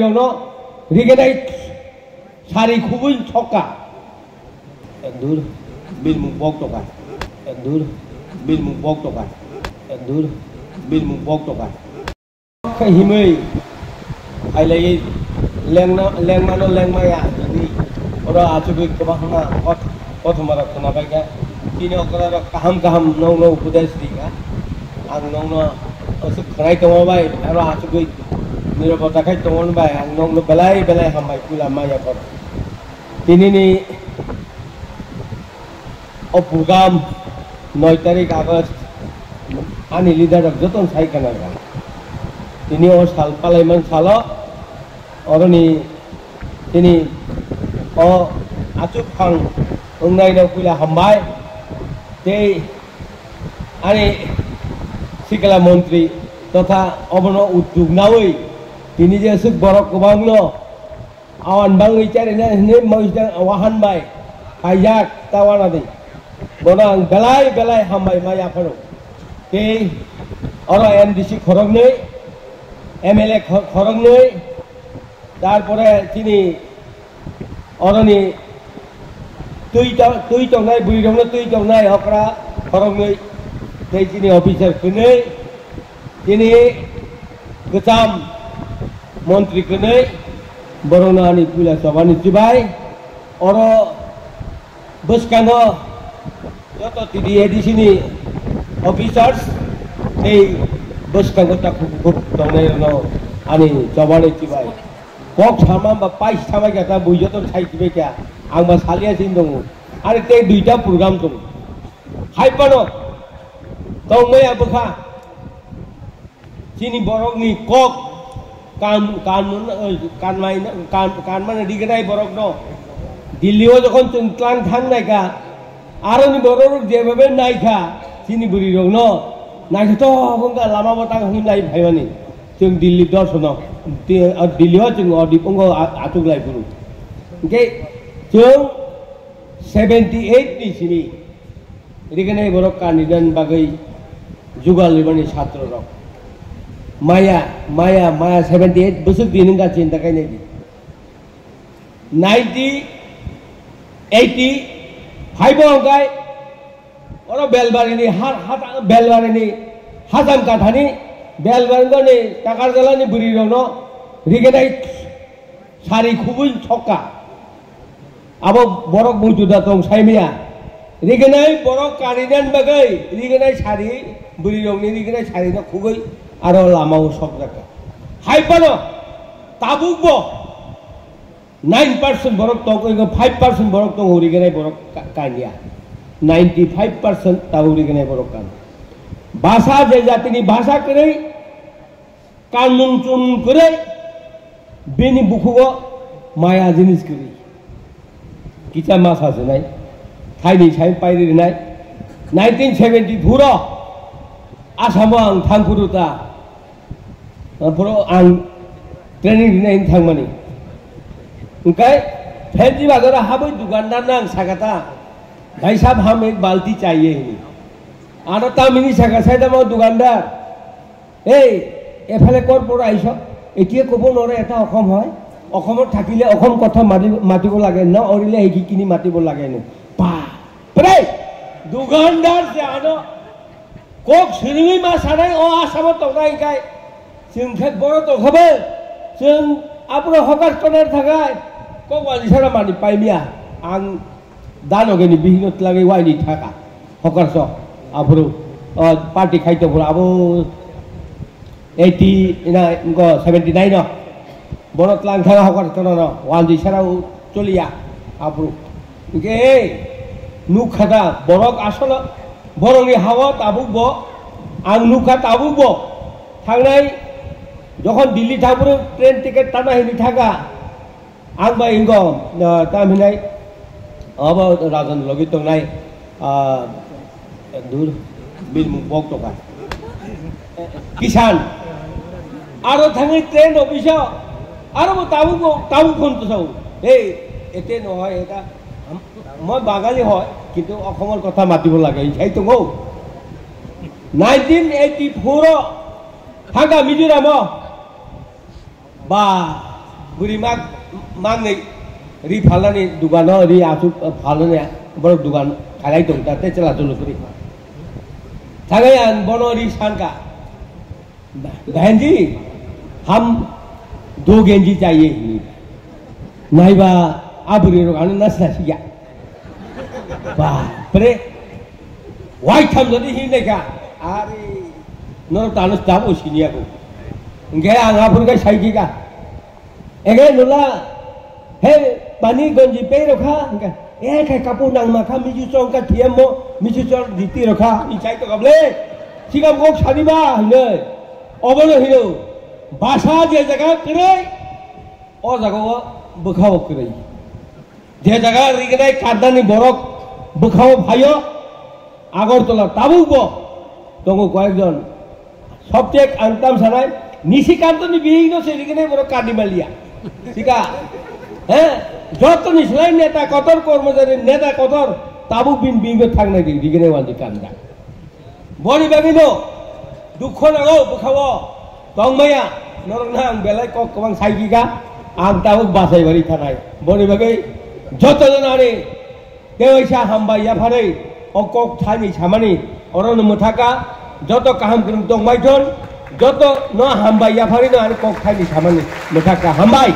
rong no rigenai sari khubui thoka dur bil mung bok toka dur bil mung bok toka dur bil mung bok toka khai himei ai lai leng mano leng maya jadi ora achugui kobahna kothomara khona baiga kini okara kaham no upadesh diga ang no asuk khanai tomabai aro achugui nirobata khai tomon bai ang no belai hamai pula maya kor tini ni program 9 tarik August ani leader joton sai kana tini o sal palaiman salo oroni tini o achuk phang ungnai no pula hambai te ani sikala mantri totha obono uddug nawi tini je suk borok kobanglo awan bangi cari ne moisdang awahan bai kayak tawanadi bonang belai hambai maya pharo te ora MDC khorog nei MLA khorog nei তারপরে তিনি অরনি তুই নাই বুড়ি রং তুই নাই হকরা খরং নেই সেই তিনি অফিসার খুনে তিনি গোজাম মন্ত্রী খুনে বরনানি পুলা সভানি চিবাই অর বসকাঙ্গ যত তিনি এডিসিনি অফিসার্স এই বসকাঙ্গটা খুব দনের আনি সভানি চিবাই kok sama ba pais sama kata bujoton sai tibe kya angma salia sin dong are te duita program tum hai pano tong me abukha chini borok ni kok kan মানে digenai borok no দিল্লিও যখন চুনক্লাং থাং নাইকা আরনি borok যেভাবে নাইকা chini buri rong no নাইকা তো Hakka Lama বতাং হিমলাই ভাইমানি जों दिल्ली दर्शनाव दिल्लीयाव जों अडिपंग आथुगलाय गुरु okay जों 78 नि सिनि रिगनाय बरक कानिदान बागै जुगालिबानि छात्र रक माया 78 बोसोर दिनगा चिन्ता कायने 90 80 फाइव गाय और बेलबारिनि बेलबारिनि हाजाम काथानि बेलबारिनि टाकार जालानि बुरि रनो रिगनाय सारि खुबुइ छक्का आबो बरक मुजुदा दं साइमिया रिगनाय बरक कानिदान बागै रिगनाय सारि बुरि रंनि रिगनाय सारिनो खुबै आरो लामाव सब जाका हाइपानो ताबुकबो 9% बरक दं 5% बरक दं रिगनाय बरक कानिया 95% ताबु रिगनाय बरक कान भाषा जे जातिनि भाषा करे कानुन चुन करे बेनि बुखुगो माया जिनिस करे किचा मासा जनाय थाइनि साइ पाइरिनाय 1974 रो आसामाव आं थांखुरुता फोरो आं ट्रेनिं दिनायनि थांमानि ओंखाय फेजी बाजारा हाबै दुकानदार नां सागाता भाई साहब हम एक बाल्टी चाहिए आरो तामिनी सागा साइदामाव दुकानदार এই এফালে কৰ পৰা আইছ এতিয়া ক'ব নৰে এটা অসম হয় অসমত থাকিলে অসম কথা মাতিব লাগে ন অৰিলে হেকি কিনি মাতিব লাগে ন পা প্ৰাই दुकानदार जे आनो কক सिरिङै मा सानाय अ आसामाव तंनाय गाय जों खेत बर' तखबो जों आपरो हकार तनार थाखाय কক वालिसारा मानि पाइमिया आं दानगेनि बिहिनत लागै वाइनि थाका हकार स आपरो पार्टी खाइतो आबो 80 ina ngo 79 no borot lang thang hokar tono no wandi sarau cholia apru ke nukhada borok asolo boroni hawa tabubo ang nukha tabubo thangnai jokhon dilli thapuru train ticket tana hini thaka ang ba ingo taminai abo rajan logi tongnai dur bil mukbok toka kisan आरो थाङै train अफिसाव आरो ताबु phone तो এই এতে নহয় এটা মই বাঙালি হয় কিন্তু অসমৰ কথা মাতিব লাগে এইটো গো 1984 থাকা মিজোৰাম বা buri mang ni ri phalani dugano ri asu phalani borok dugan khalai dong tate chala julu kuri thagai an bono ri sanka बहन जी हम 2 गेंजी चाहिए नहीं बा अब रोगाने नसना सिया बापरे वाइट हम जदी ही नहीं का अरे नोर तानुस दाब ओसिनिया को गे आंगापुर का साइकी का एगे नुला हे पानी गंजी पे रखा ए काय कापू नांग माखा मिजु चोंग का थिएमो मिजु चोंग दिती रखा इचाई तो कबले सिगाम गक सानिबा हिने अबनो हिनो भाषा जे जगह करे ओ जगह बखाव करे जे जगह रिगनाय कादानि बरक बखाव भायो আগরতলা তাবুক দঙ্গ কয়েকজন সবচেয়ে আনতাম সানায় নিশিকান্তনি বিহীন সে রিগনায় বড় কাদিমালিয়া ঠিকা হ্যাঁ যত নিসলাই নেতা কতর কর্মচারী নেতা কতর তাবুক বিন বিঙ্গ থাকনা রিগনায় ওয়ালদি কান্দা বড়ি বাবিনো দুঃখ নাগো বখাব দংমায়া নরনা আং বেলায় কক কবাং সাইকিকা আং তাবুক বাসাই বাড়ি থানায় বড়ি বাগै যতজন আরে দেওয়াইসা হামবাইয়া ফারে অকক থানি সামানি অরণ মুথাকা যত কাহাম করুম দংমাইজন যত ন হামবাইয়া ফারে ন আর কক থানি সামানি মুথাকা হামবাই